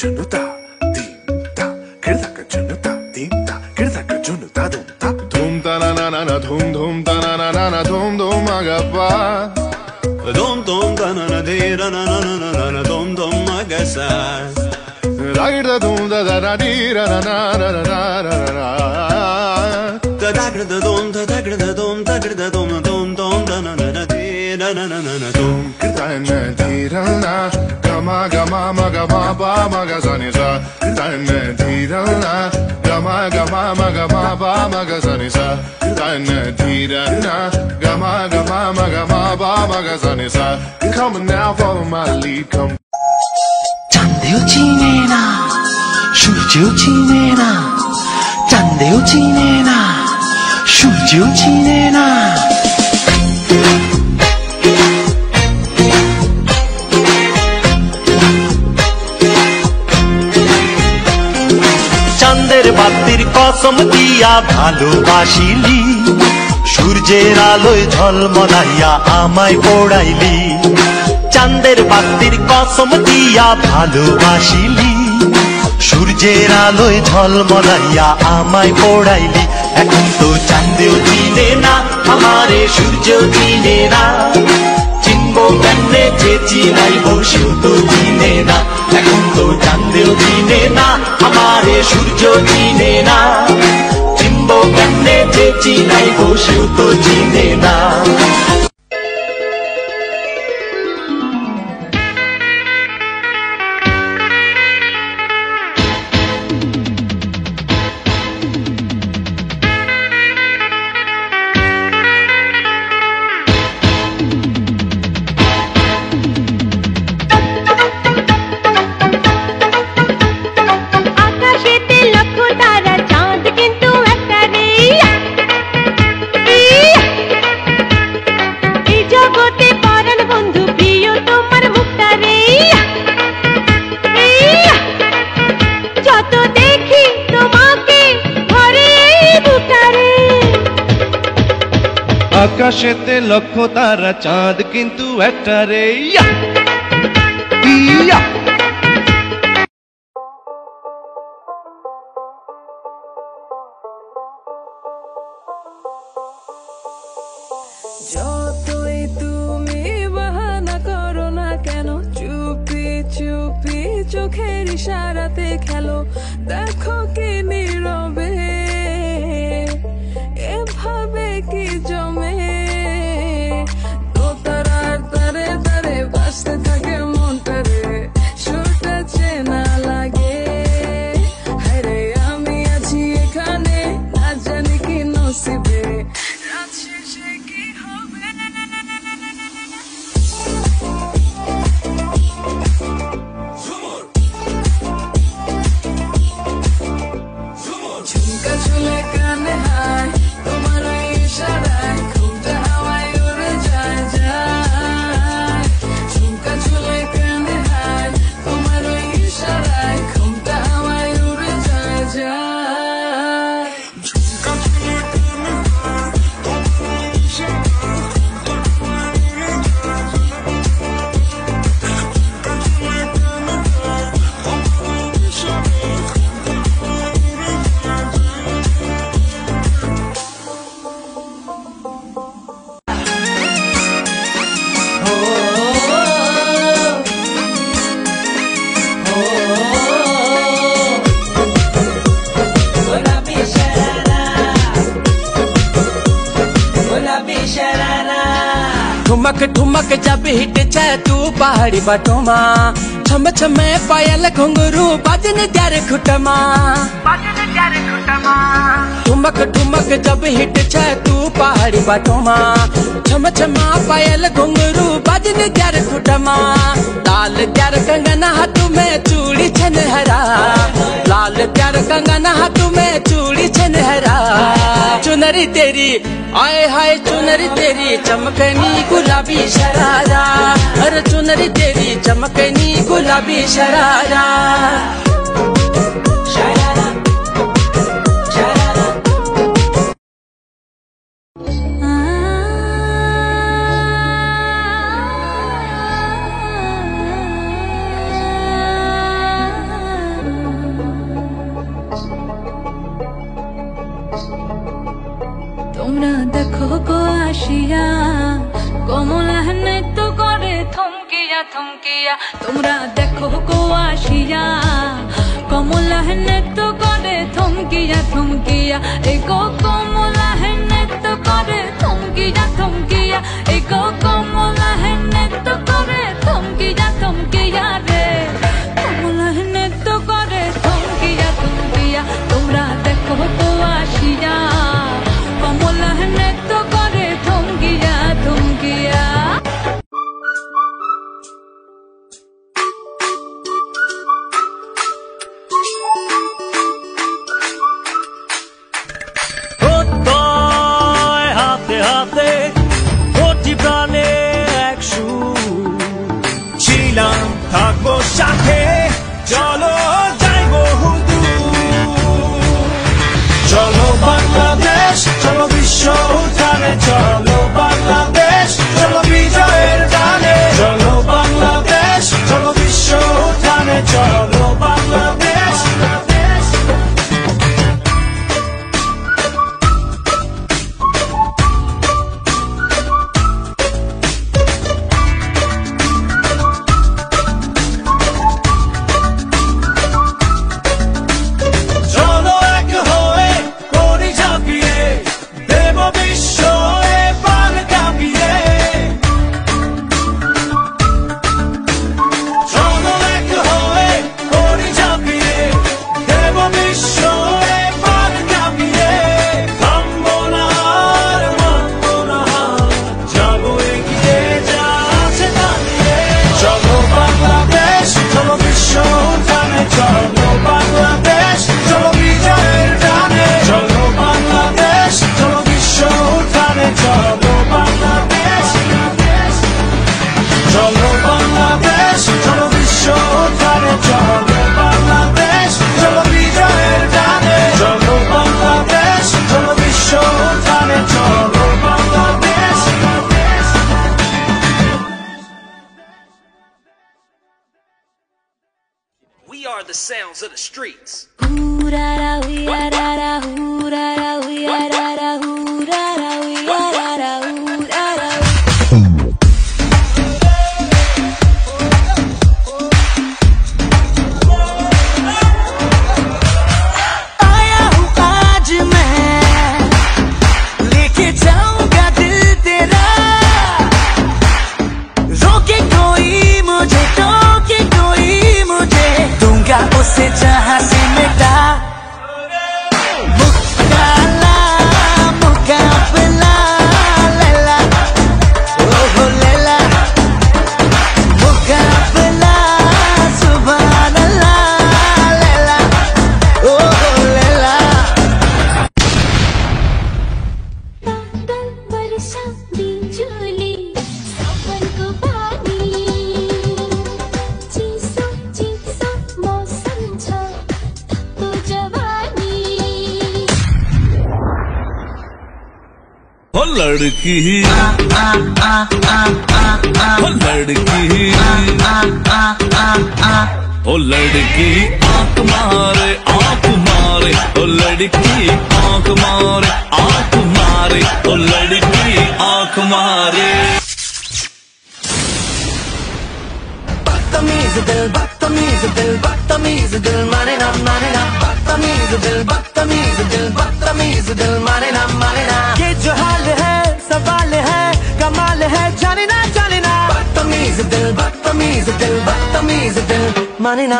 junuta dim ta kirda ka junuta dim ta kirda ka junuta dum ta na na na na dhum ta na na na na dhum agappa dum ta na na de na na na na na dhum agasa da dum da da di ra na na na na na na da da dum da da dum da da dum da na na na de na na na na dum kirda na di ra na gama gama ma gama ba ma ga sa ni sa kirda na di ra na gama gama ma gama ba ma ga sa ni sa kirda na di ra na gama gama ma gama ba ma ga sa ni sa come now follow my lead come চাঁদেও চিনে না সূর্যও চিনে না চাঁদেও চিনে না সূর্যও চিনে না চাঁদের বাতির কসম দিয়া ভালোবাসিলি সূর্যের আলোয় ঝলমলাইয়া আমায় পোড়াইলি চাঁদের বাতির কসম দিয়া ভালোবাসিলি সূর্যের আলোয় ঝলমলাইয়া আমায় পোড়াইলি এখন তো চাঁদেও চিনে না আমারে সূর্যও চিনে না চিনবো কেমনে যে চিনাইব সেও তো চিনে না এখন তো চাঁদেও চিনে না আমারে সূর্যও চিনে না চিনবো কেমনে যে চিনাইব সেও তো চিনে না আকাশেতে লক্ষ তারা চাঁদ কিন্তু একটা রে যতই তুমি বাহানা করো না কেন চুপি চুপি চোখের ইশারাতে খেলো দেখো কি নীরবে এভাবে কি জমে দোতারার তারে তারে বাজতে থাকে মনটারে সুরটা চেনা লাগে হায়রে আমি আছি এখানে না জানি কি নসিবে রাত শেষে কি হবে ঝুমকা ঝুলে কানে হায় তোমার ওই ইশারায় ঘুমটা হাওয়ায় উড়ে যায় যায় ঝুমকা ঝুলে কানে হায় তোমার ওই ইশারায় ঘুমটা হাওয়ায় উড়ে যায় যায় ঝুমকা ঝুলে কানে হায় তোমার ওই ইশারায় ठुमक ठुमक जब हिट जाए तू पहाड़ी बटोमा छम छमे पायल घुंगरू बाजन त्यारे खुटमा ठुमक ठुमक जब हिट जाए तू पहाड़ी बटोमा छम छमा पायल घुंगरू बाजन त्यारे खुटमा लाल त्यार कंगना हाथों में चूड़ी छन हरा लाल त्यार कंगना हाथों में चूड़ी छन हरा चुनरी तेरी आए हाय चुनरी तेरी चमकनी गुलाबी शरारा अरे चुनरी तेरी चमकनी गुलाबी शरारा शरारा शरारा দেখো গো আসিয়া কমলা নৃত্য করে থমকিয়া থমকিয়া তোমরা দেখো গো আসিয়া কমলা নৃত্য করে থমকিয়া থমকিয়া এই গো কমলা নৃত্য করে থমকিয়া থমকিয়া এই গো কমলা নৃত্য করে থমকিয়া থমকিয়া রে কমলা নৃত্য করে থমকিয়া থমকিয়া তোমরা দেখো গো আসিয়া কমলা নৃত্য করে থমকিয়া থমকিয়া হাতে হাতে প্রতি প্রাণে এক সুর ছিলাম থাকবো সাথে চলো যাইবো চলো বাংলাদেশ চলো বিশ্ব উঠানে চলো বাংলাদেশ চলো বিজয়ের গানে চলো বাংলাদেশ চলো বিশ্ব উঠানে চলো Bangladesh We are the sounds of the streets. उसे जहाँ से मिटा मुकाला मुकाबला लैला ओहो लैला मुकाबला सुभान अल्लाह लैला ओहो लैला बादल बरसा बिजली सावन को पानी चीसो चीसो मौसम छा तो जवानी ओ लड़की ओ लड़की ओ लड़की आंख मारे ओ लड़की आंख मारे ओ लड़की आंख मारे बदतमीज दिल माने ना बदतमीज दिल माने ना ये जो हाल है सवाल है कमाल है जाने ना बदतमीज दिल माने ना